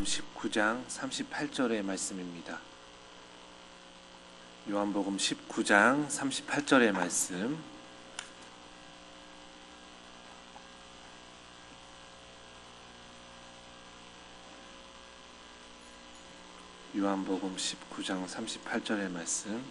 19장 38절의 말씀입니다. 요한복음 19장 38절의 말씀. 요한복음 19장 38절의 말씀.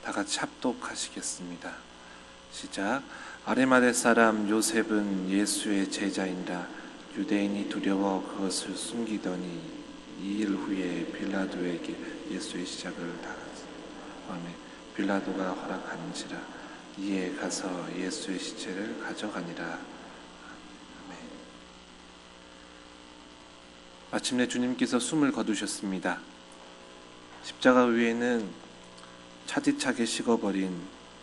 다 같이 합독하시겠습니다. 시작. 아리마대 사람 요셉은 예수의 제자이라. 유대인이 두려워 그것을 숨기더니 2일 후에 빌라도에게 예수의 시작을 달았다. 아멘. 빌라도가 허락한지라. 이에 가서 예수의 시체를 가져가니라. 아멘. 마침내 주님께서 숨을 거두셨습니다. 십자가 위에는 차디차게 식어버린,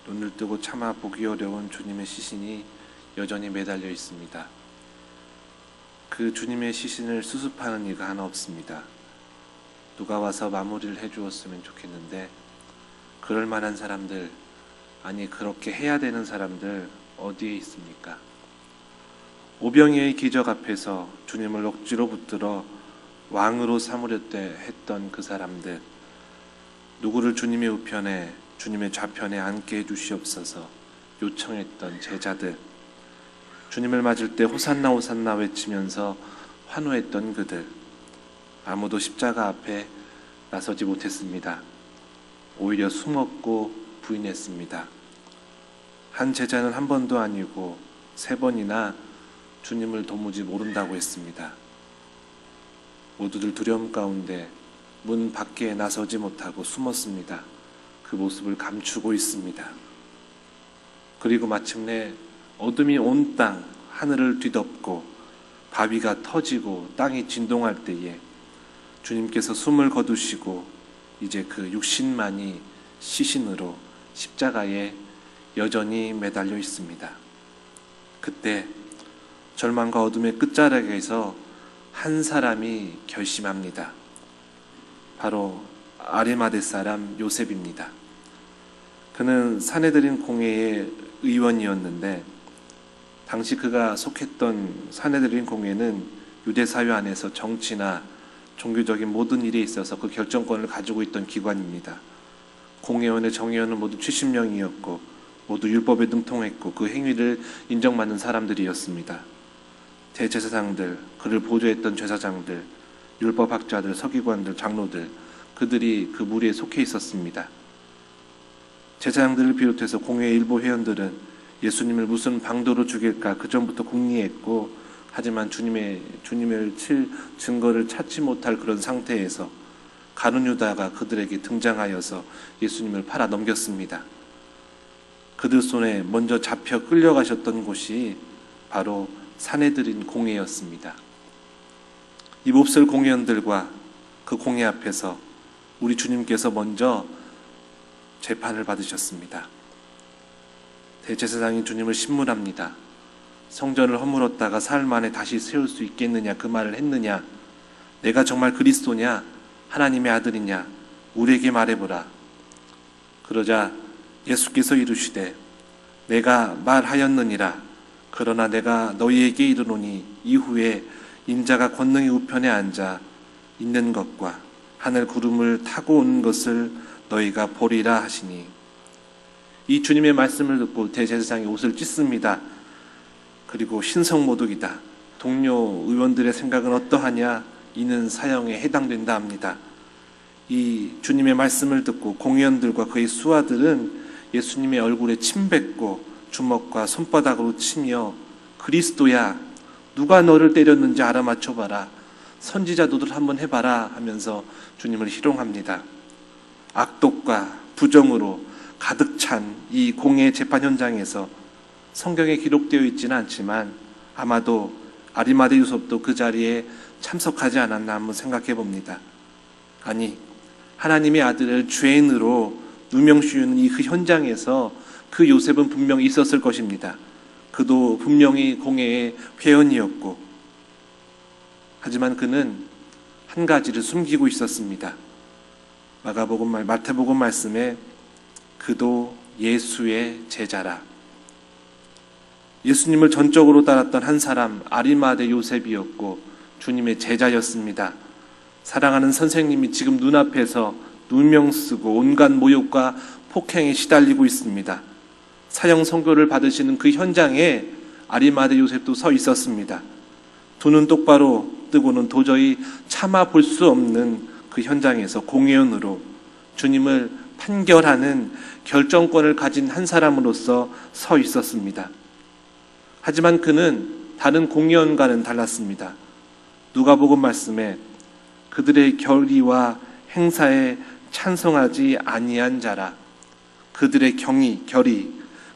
눈을 뜨고 차마 보기 어려운 주님의 시신이 여전히 매달려 있습니다. 그 주님의 시신을 수습하는 이가 하나 없습니다. 누가 와서 마무리를 해주었으면 좋겠는데 그럴 만한 사람들, 아니 그렇게 해야 되는 사람들 어디에 있습니까? 오병이의 기적 앞에서 주님을 억지로 붙들어 왕으로 삼으렸대 했던 그 사람들, 누구를 주님의 우편에, 주님의 좌편에 앉게 해주시옵소서 요청했던 제자들, 주님을 맞을 때 호산나 호산나 외치면서 환호했던 그들, 아무도 십자가 앞에 나서지 못했습니다. 오히려 숨었고 부인했습니다. 한 제자는 한 번도 아니고 3번이나 주님을 도무지 모른다고 했습니다. 모두들 두려움 가운데 문 밖에 나서지 못하고 숨었습니다. 그 모습을 감추고 있습니다. 그리고 마침내 어둠이 온 땅, 하늘을 뒤덮고 바위가 터지고 땅이 진동할 때에 주님께서 숨을 거두시고 이제 그 육신만이 시신으로 십자가에 여전히 매달려 있습니다. 그때 절망과 어둠의 끝자락에서 한 사람이 결심합니다. 바로 아리마대 사람 요셉입니다. 그는 사내들인 공회의 의원이었는데 당시 그가 속했던 사내들인 공회는 유대 사회 안에서 정치나 종교적인 모든 일에 있어서 그 결정권을 가지고 있던 기관입니다. 공회원의 정회원은 모두 70명이었고 모두 율법에 능통했고 그 행위를 인정받는 사람들이었습니다. 대제사장들, 그를 보조했던 제사장들, 율법학자들, 서기관들, 장로들, 그들이 그 무리에 속해 있었습니다. 제사장들을 비롯해서 공회의 일부 회원들은 예수님을 무슨 방도로 죽일까 그 전부터 궁리했고, 하지만 주님을 칠 증거를 찾지 못할 그런 상태에서 가룟 유다가 그들에게 등장하여서 예수님을 팔아 넘겼습니다. 그들 손에 먼저 잡혀 끌려가셨던 곳이 바로 사내들인 공회였습니다. 이 몹쓸 공회원들과 그 공회 앞에서 우리 주님께서 먼저 재판을 받으셨습니다. 대제사장이 주님을 신문합니다. 성전을 허물었다가 사흘 만에 다시 세울 수 있겠느냐 그 말을 했느냐? 내가 정말 그리스도냐? 하나님의 아들이냐? 우리에게 말해보라. 그러자 예수께서 이르시되 내가 말하였느니라. 그러나 내가 너희에게 이르노니 이후에 인자가 권능의 우편에 앉아 있는 것과 하늘 구름을 타고 온 것을 너희가 보리라 하시니, 이 주님의 말씀을 듣고 대제사장이 옷을 찢습니다. 그리고 신성모독이다. 동료 의원들의 생각은 어떠하냐? 이는 사형에 해당된다 합니다. 이 주님의 말씀을 듣고 공의원들과 그의 수하들은 예수님의 얼굴에 침 뱉고 주먹과 손바닥으로 치며 그리스도야, 누가 너를 때렸는지 알아맞혀봐라. 선지자도들 한번 해봐라 하면서 주님을 희롱합니다. 악독과 부정으로 가득 찬 이 공회 재판 현장에서 성경에 기록되어 있지는 않지만 아마도 아리마대 요셉도 그 자리에 참석하지 않았나 한번 생각해 봅니다. 아니, 하나님의 아들을 죄인으로 누명씌우는 이 그 현장에서 그 요셉은 분명히 있었을 것입니다. 그도 분명히 공회의 회원이었고, 하지만 그는 한 가지를 숨기고 있었습니다. 마태복음 말씀에 그도 예수의 제자라. 예수님을 전적으로 따랐던 한 사람 아리마대 요셉이었고 주님의 제자였습니다. 사랑하는 선생님이 지금 눈앞에서 누명 쓰고 온갖 모욕과 폭행에 시달리고 있습니다. 사형 선고를 받으시는 그 현장에 아리마대 요셉도 서 있었습니다. 두 눈 똑바로 뜨고는 도저히 참아 볼 수 없는 그 현장에서 공회원으로 주님을 판결하는 결정권을 가진 한 사람으로서 서 있었습니다. 하지만 그는 다른 공회원과는 달랐습니다. 누가복음 말씀에 그들의 결의와 행사에 찬성하지 아니한 자라, 그들의 경의, 결의,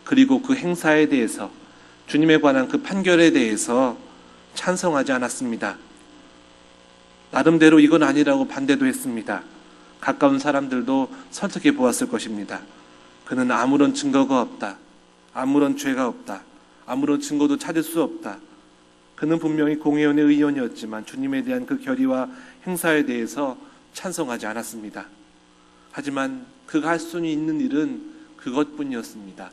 그리고 그 행사에 대해서, 주님에 관한 그 판결에 대해서 찬성하지 않았습니다. 나름대로 이건 아니라고 반대도 했습니다. 가까운 사람들도 설득해 보았을 것입니다. 그는 아무런 증거가 없다. 아무런 죄가 없다. 아무런 증거도 찾을 수 없다. 그는 분명히 공회원의 의원이었지만 주님에 대한 그 결의와 행사에 대해서 찬성하지 않았습니다. 하지만 그가 할 수 있는 일은 그것뿐이었습니다.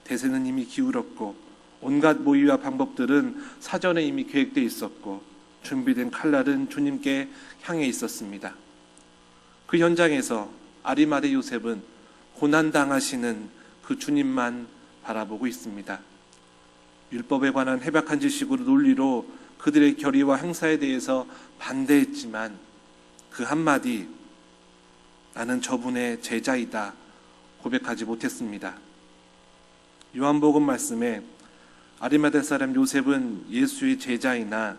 대세는 이미 기울었고 온갖 모의와 방법들은 사전에 이미 계획되어 있었고 준비된 칼날은 주님께 향해 있었습니다. 그 현장에서 아리마대 요셉은 고난당하시는 그 주님만 바라보고 있습니다. 율법에 관한 해박한 지식으로 논리로 그들의 결의와 행사에 대해서 반대했지만 그 한마디, 나는 저분의 제자이다, 고백하지 못했습니다. 요한복음 말씀에 아리마대 사람 요셉은 예수의 제자이나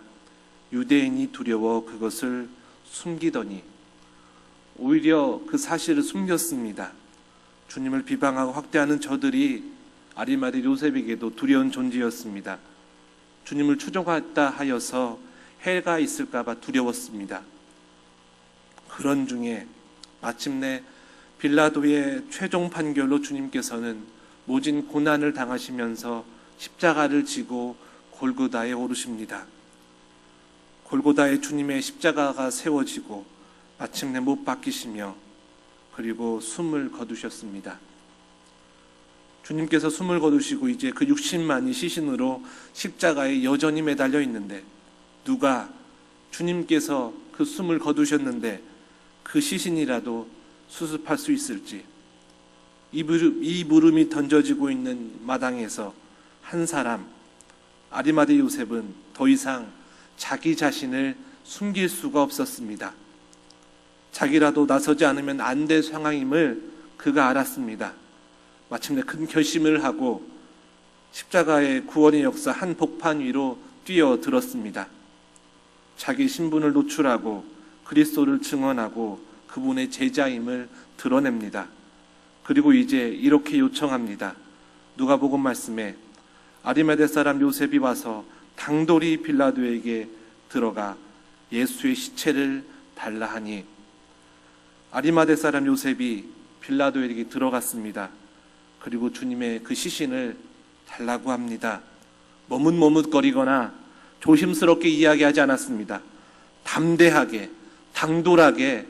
유대인이 두려워 그것을 숨기더니 오히려 그 사실을 숨겼습니다. 주님을 비방하고 확대하는 저들이 아리마대 요셉에게도 두려운 존재였습니다. 주님을 추종했다 하여서 해가 있을까 봐 두려웠습니다. 그런 중에 마침내 빌라도의 최종 판결로 주님께서는 모진 고난을 당하시면서 십자가를 지고 골고다에 오르십니다. 골고다에 주님의 십자가가 세워지고 마침내 못 박히시며 그리고 숨을 거두셨습니다. 주님께서 숨을 거두시고 이제 그 60만이 시신으로 십자가에 여전히 매달려 있는데 누가 주님께서 그 숨을 거두셨는데 그 시신이라도 수습할 수 있을지, 이 물음이 던져지고 있는 마당에서 한 사람, 아리마대 요셉은 더 이상 자기 자신을 숨길 수가 없었습니다. 자기라도 나서지 않으면 안 될 상황임을 그가 알았습니다. 마침내 큰 결심을 하고 십자가의 구원의 역사 한 복판 위로 뛰어들었습니다. 자기 신분을 노출하고 그리스도를 증언하고 그분의 제자임을 드러냅니다. 그리고 이제 이렇게 요청합니다. 누가복음 말씀에 아리마대 사람 요셉이 와서 당돌이 빌라도에게 들어가 예수의 시체를 달라 하니, 아리마대 사람 요셉이 빌라도에게 들어갔습니다. 그리고 주님의 그 시신을 달라고 합니다. 머뭇머뭇거리거나 조심스럽게 이야기하지 않았습니다. 담대하게, 당돌하게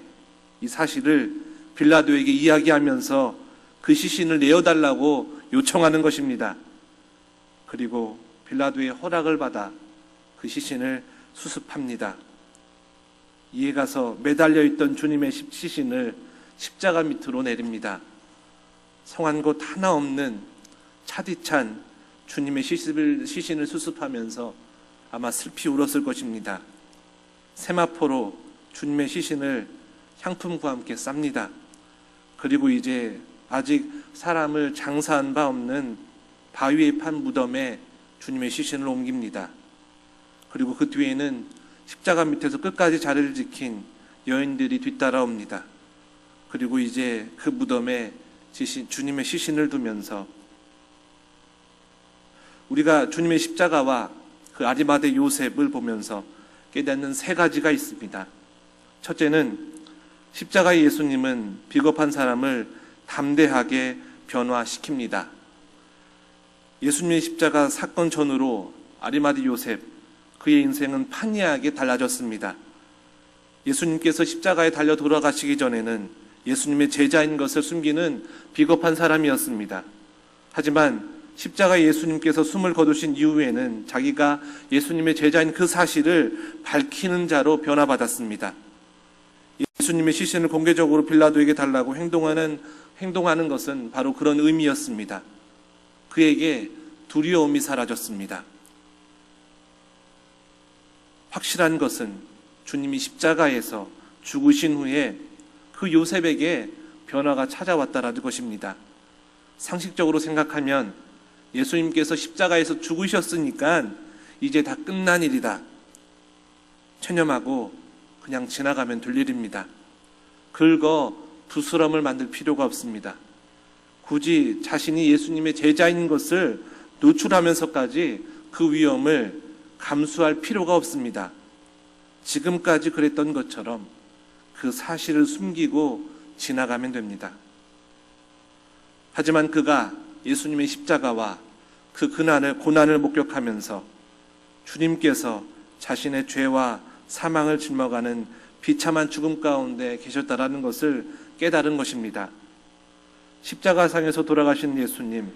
이 사실을 빌라도에게 이야기하면서 그 시신을 내어달라고 요청하는 것입니다. 그리고 빌라도의 허락을 받아 그 시신을 수습합니다. 이에 가서 매달려 있던 주님의 시신을 십자가 밑으로 내립니다. 성한 곳 하나 없는 차디찬 주님의 시신을 수습하면서 아마 슬피 울었을 것입니다. 세마포로 주님의 시신을 향품과 함께 쌉니다. 그리고 이제 아직 사람을 장사한 바 없는 바위에 판 무덤에 주님의 시신을 옮깁니다. 그리고 그 뒤에는 십자가 밑에서 끝까지 자리를 지킨 여인들이 뒤따라옵니다. 그리고 이제 그 무덤에 주님의 시신을 두면서 우리가 주님의 십자가와 그 아리마대 요셉을 보면서 깨닫는 세 가지가 있습니다. 첫째는 십자가의 예수님은 비겁한 사람을 담대하게 변화시킵니다. 예수님의 십자가 사건 전후로 아리마대 요셉, 그의 인생은 판이하게 달라졌습니다. 예수님께서 십자가에 달려 돌아가시기 전에는 예수님의 제자인 것을 숨기는 비겁한 사람이었습니다. 하지만 십자가에 예수님께서 숨을 거두신 이후에는 자기가 예수님의 제자인 그 사실을 밝히는 자로 변화받았습니다. 예수님의 시신을 공개적으로 빌라도에게 달라고 행동하는 것은 바로 그런 의미였습니다. 그에게 두려움이 사라졌습니다. 확실한 것은 주님이 십자가에서 죽으신 후에 그 요셉에게 변화가 찾아왔다라는 것입니다. 상식적으로 생각하면 예수님께서 십자가에서 죽으셨으니까 이제 다 끝난 일이다, 체념하고 그냥 지나가면 될 일입니다. 긁어 부스럼을 만들 필요가 없습니다. 굳이 자신이 예수님의 제자인 것을 노출하면서까지 그 위험을 감수할 필요가 없습니다. 지금까지 그랬던 것처럼 그 사실을 숨기고 지나가면 됩니다. 하지만 그가 예수님의 십자가와 그 고난을 목격하면서 주님께서 자신의 죄와 사망을 짊어가는 비참한 죽음 가운데 계셨다라는 것을 깨달은 것입니다. 십자가상에서 돌아가신 예수님,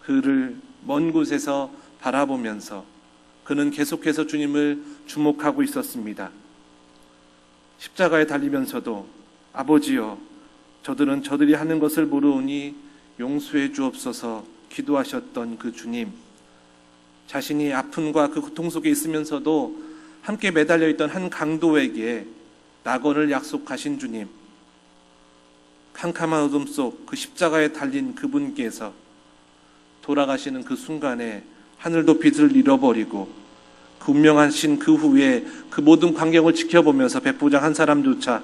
그를 먼 곳에서 바라보면서 그는 계속해서 주님을 주목하고 있었습니다. 십자가에 달리면서도 아버지여, 저들은 저들이 하는 것을 모르오니 용서해 주옵소서 기도하셨던 그 주님, 자신이 아픔과 그 고통 속에 있으면서도 함께 매달려 있던 한 강도에게 낙원을 약속하신 주님, 캄캄한 어둠 속 그 십자가에 달린 그분께서 돌아가시는 그 순간에 하늘도 빛을 잃어버리고 그 운명하신 그 후에 그 모든 광경을 지켜보면서 백부장 한 사람조차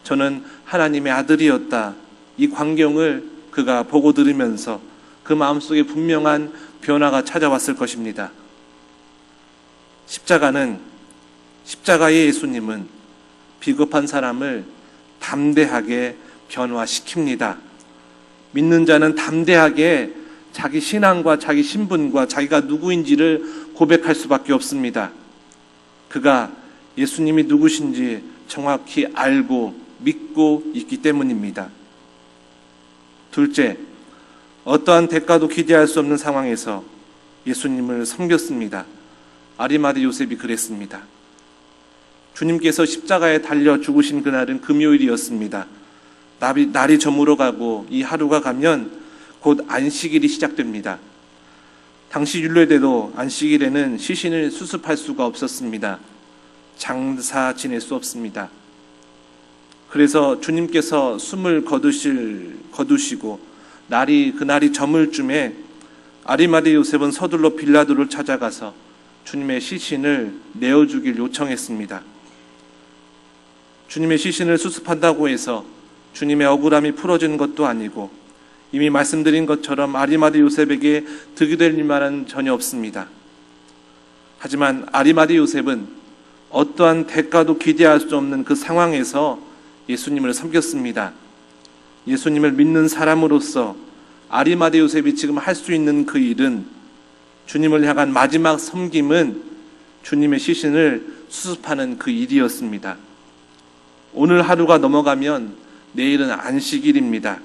저는 하나님의 아들이었다, 이 광경을 그가 보고 들으면서 그 마음속에 분명한 변화가 찾아왔을 것입니다. 십자가의 예수님은 비겁한 사람을 담대하게 변화시킵니다. 믿는 자는 담대하게 자기 신앙과 자기 신분과 자기가 누구인지를 고백할 수밖에 없습니다. 그가 예수님이 누구신지 정확히 알고 믿고 있기 때문입니다. 둘째, 어떠한 대가도 기대할 수 없는 상황에서 예수님을 섬겼습니다. 아리마대 요셉이 그랬습니다. 주님께서 십자가에 달려 죽으신 그날은 금요일이었습니다. 날이 저물어 가고 이 하루가 가면 곧 안식일이 시작됩니다. 당시 율례대로 안식일에는 시신을 수습할 수가 없었습니다. 장사 지낼 수 없습니다. 그래서 주님께서 숨을 거두시고 그날이 저물 쯤에 아리마대 요셉은 서둘러 빌라도를 찾아가서 주님의 시신을 내어주길 요청했습니다. 주님의 시신을 수습한다고 해서 주님의 억울함이 풀어지는 것도 아니고 이미 말씀드린 것처럼 아리마대 요셉에게 득이 될 일만은 전혀 없습니다. 하지만 아리마대 요셉은 어떠한 대가도 기대할 수 없는 그 상황에서 예수님을 섬겼습니다. 예수님을 믿는 사람으로서 아리마대 요셉이 지금 할 수 있는 그 일은, 주님을 향한 마지막 섬김은 주님의 시신을 수습하는 그 일이었습니다. 오늘 하루가 넘어가면 내일은 안식일입니다.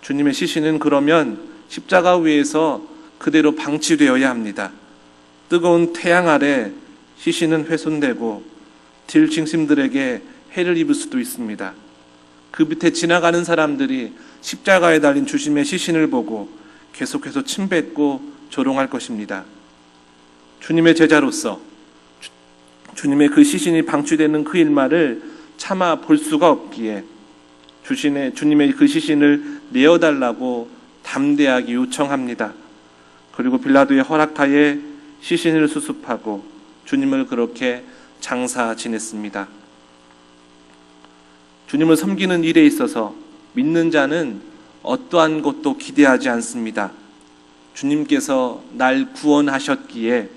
주님의 시신은 그러면 십자가 위에서 그대로 방치되어야 합니다. 뜨거운 태양 아래 시신은 훼손되고 딜칭심들에게 해를 입을 수도 있습니다. 그 밑에 지나가는 사람들이 십자가에 달린 주님의 시신을 보고 계속해서 침뱉고 조롱할 것입니다. 주님의 제자로서 주님의 그 시신이 방치되는 그 일말을 참아 볼 수가 없기에 주님의 그 시신을 내어달라고 담대하게 요청합니다. 그리고 빌라도의 허락하에 시신을 수습하고 주님을 그렇게 장사 지냈습니다. 주님을 섬기는 일에 있어서 믿는 자는 어떠한 것도 기대하지 않습니다. 주님께서 날 구원하셨기에,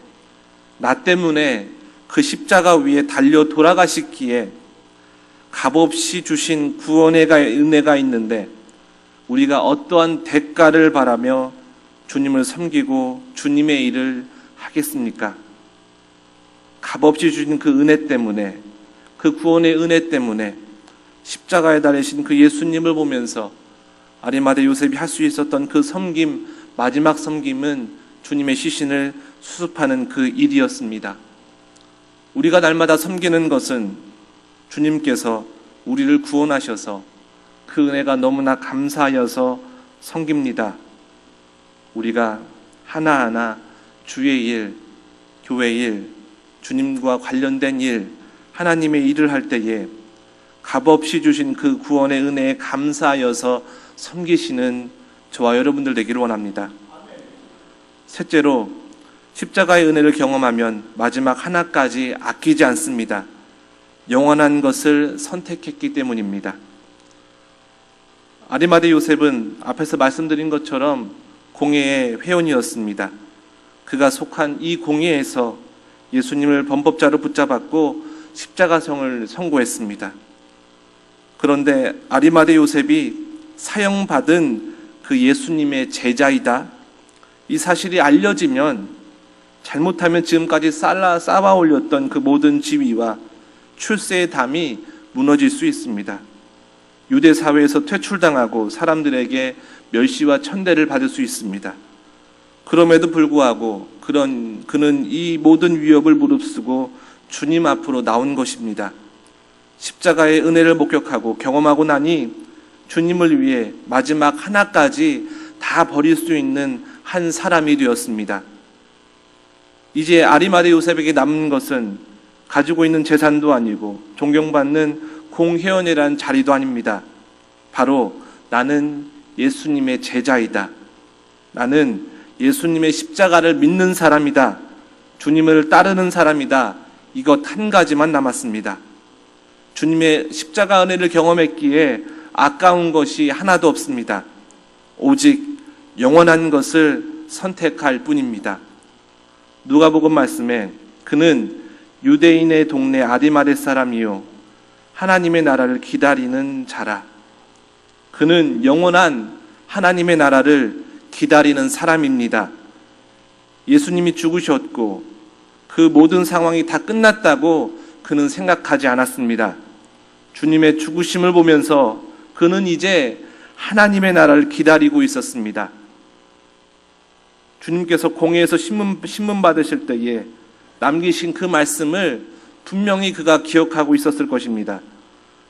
나 때문에 그 십자가 위에 달려 돌아가셨기에 값없이 주신 구원의 은혜가 있는데 우리가 어떠한 대가를 바라며 주님을 섬기고 주님의 일을 하겠습니까? 값없이 주신 그 은혜 때문에, 그 구원의 은혜 때문에 십자가에 달리신 그 예수님을 보면서 아리마대 요셉이 할 수 있었던 그 섬김 마지막 섬김은 주님의 시신을 수습하는 그 일이었습니다. 우리가 날마다 섬기는 것은 주님께서 우리를 구원하셔서 그 은혜가 너무나 감사하여서 섬깁니다. 우리가 하나하나 주의 일, 교회 일, 주님과 관련된 일, 하나님의 일을 할 때에 값없이 주신 그 구원의 은혜에 감사하여서 섬기시는 저와 여러분들 되기를 원합니다. 셋째로, 십자가의 은혜를 경험하면 마지막 하나까지 아끼지 않습니다. 영원한 것을 선택했기 때문입니다. 아리마대 요셉은 앞에서 말씀드린 것처럼 공회의 회원이었습니다. 그가 속한 이 공회에서 예수님을 범법자로 붙잡았고 십자가성을 선고했습니다. 그런데 아리마대 요셉이 사형받은 그 예수님의 제자이다, 이 사실이 알려지면 잘못하면 지금까지 쌓아 올렸던 그 모든 지위와 출세의 담이 무너질 수 있습니다. 유대 사회에서 퇴출당하고 사람들에게 멸시와 천대를 받을 수 있습니다. 그럼에도 불구하고 그는 이 모든 위협을 무릅쓰고 주님 앞으로 나온 것입니다. 십자가의 은혜를 목격하고 경험하고 나니 주님을 위해 마지막 하나까지 다 버릴 수 있는 한 사람이 되었습니다. 이제 아리마대 요셉에게 남은 것은 가지고 있는 재산도 아니고 존경받는 공회원이란 자리도 아닙니다. 바로 나는 예수님의 제자이다. 나는 예수님의 십자가를 믿는 사람이다. 주님을 따르는 사람이다. 이것 한 가지만 남았습니다. 주님의 십자가 은혜를 경험했기에 아까운 것이 하나도 없습니다. 오직 영원한 것을 선택할 뿐입니다. 누가복음 말씀에 그는 유대인의 동네 아리마대 사람이요 하나님의 나라를 기다리는 자라. 그는 영원한 하나님의 나라를 기다리는 사람입니다. 예수님이 죽으셨고 그 모든 상황이 다 끝났다고 그는 생각하지 않았습니다. 주님의 죽으심을 보면서 그는 이제 하나님의 나라를 기다리고 있었습니다. 주님께서 공회에서 신문 받으실 때에 남기신 그 말씀을 분명히 그가 기억하고 있었을 것입니다.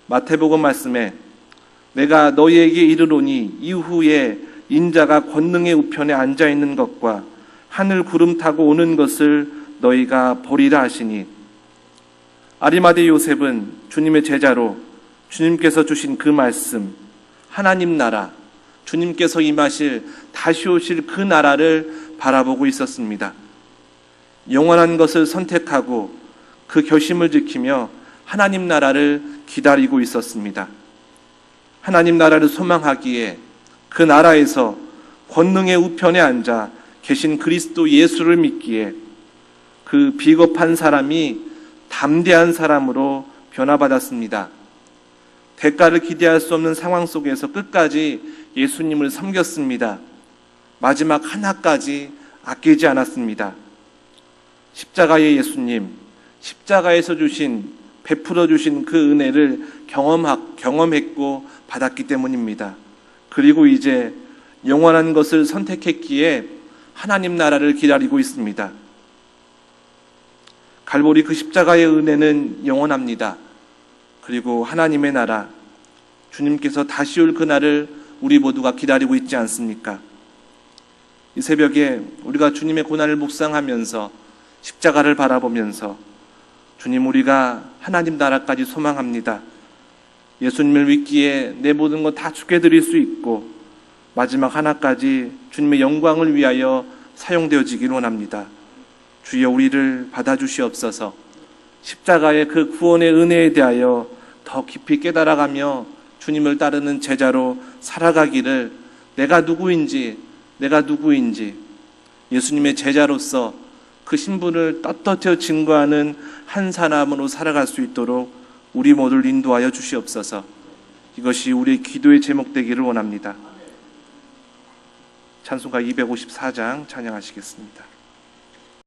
마태복음 말씀에 내가 너희에게 이르노니 이후에 인자가 권능의 우편에 앉아 있는 것과 하늘 구름 타고 오는 것을 너희가 보리라 하시니, 아리마대 요셉은 주님의 제자로 주님께서 주신 그 말씀, 하나님 나라, 주님께서 임하실 다시 오실 그 나라를 바라보고 있었습니다. 영원한 것을 선택하고 그 결심을 지키며 하나님 나라를 기다리고 있었습니다. 하나님 나라를 소망하기에 그 나라에서 권능의 우편에 앉아 계신 그리스도 예수를 믿기에 그 비겁한 사람이 담대한 사람으로 변화받았습니다. 대가를 기대할 수 없는 상황 속에서 끝까지 예수님을 섬겼습니다. 마지막 하나까지 아끼지 않았습니다. 십자가의 예수님, 십자가에서 베풀어 주신 그 은혜를 경험했고 받았기 때문입니다. 그리고 이제 영원한 것을 선택했기에 하나님 나라를 기다리고 있습니다. 갈보리 그 십자가의 은혜는 영원합니다. 그리고 하나님의 나라, 주님께서 다시 올 그날을 우리 모두가 기다리고 있지 않습니까? 이 새벽에 우리가 주님의 고난을 묵상하면서 십자가를 바라보면서 주님, 우리가 하나님 나라까지 소망합니다. 예수님을 믿기에 내 모든 것 다 주께 드릴 수 있고 마지막 하나까지 주님의 영광을 위하여 사용되어지길 원합니다. 주여, 우리를 받아주시옵소서. 십자가의 그 구원의 은혜에 대하여 더 깊이 깨달아가며 주님을 따르는 제자로 살아가기를, 내가 누구인지 예수님의 제자로서 그 신분을 떳떳하게 증거하는 한 사람으로 살아갈 수 있도록 우리 모두를 인도하여 주시옵소서. 이것이 우리의 기도의 제목 되기를 원합니다. 찬송가 254장 찬양하시겠습니다.